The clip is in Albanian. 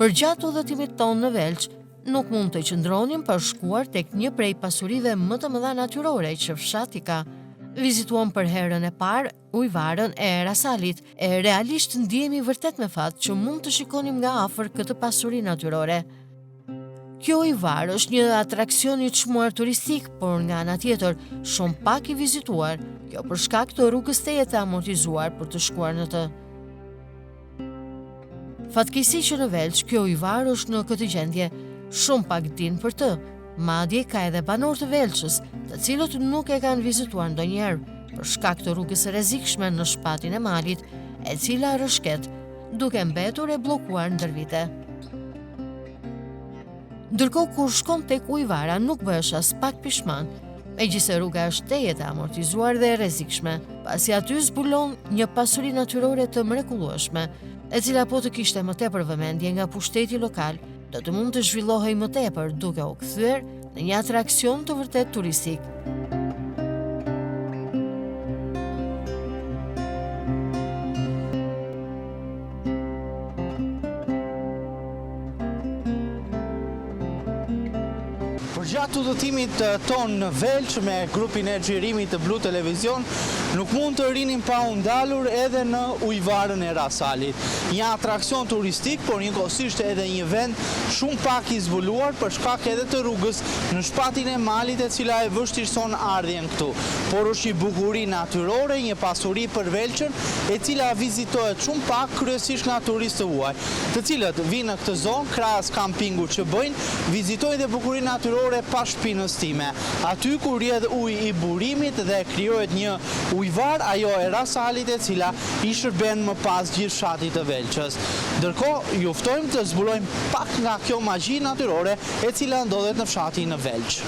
Përgjatë udhëtimit tonë në Velç, nuk mund të qëndronim për shkuar tek një prej pasurive më të mëdha natyrore që fshati ka. Vizituam për herën e parë ujvarën e Erasalit, e realisht ndihemi vërtet me fat që mund të shikonim nga afër këtë pasuri natyrore. Kjo ujvar është një atraksion i çmuar turistik, por nga ana tjetër shumë pak i vizituar, kjo për shkak të rrugës së jetë amortizuar për të shkuar në të. Fatkeqësi që në Velç kjo ujvar është në këtë gjendje, shumë pak din për të. Madje ka edhe banor të Velçës, të cilët nuk e kanë vizituar ndonjëherë për shkak të rrugës së rrezikshme në shpatin e malit, e cila rrëshqet, duke mbetur e bllokuar ndër vite. Ndërkohë kur shkon tek ujvara nuk bëhesh as pak pishman, megjithëse rruga është tejet e amortizuar dhe e rrezikshme, pasi aty zbulon një pasuri natyrore të mrekullueshme, e cila po të kishte më tepër vëmendje nga pushteti lokal, do të mund të zhvillohej më tepër duke u kthyer në një atraksion të vërtet turistik. Gjatë udhëtimit ton në Velç me grupin e xhirimit të Blu Televizion, nuk mund të rinim pa u ndalur edhe në ujvarën e Erasalit. Një atraksion turistik, por njëkohësisht edhe një vend shumë pak i zbuluar për shkak edhe të rrugës në shpatin e malit, e cila e vështirëson ardhjen këtu. Por është një bukuri natyrore, një pasuri për Velçën, e cila vizitohet shumë pak, kryesisht nga turistë huaj, të cilët vinë në këtë zonë krahas kampingut që bëjnë, vizitojnë dhe bukurinë natyrore pa shpinës time. Aty ku rrjedh ujë i burimit dhe krijohet një ujvar, ajo e Erasalit, e cila i shërben më pas gjithë fshatit të Velçës. Ndërkohë, ju ftojmë të zbulojmë pak nga kjo magji natyrore e cila ndodhet në fshatin në Velç.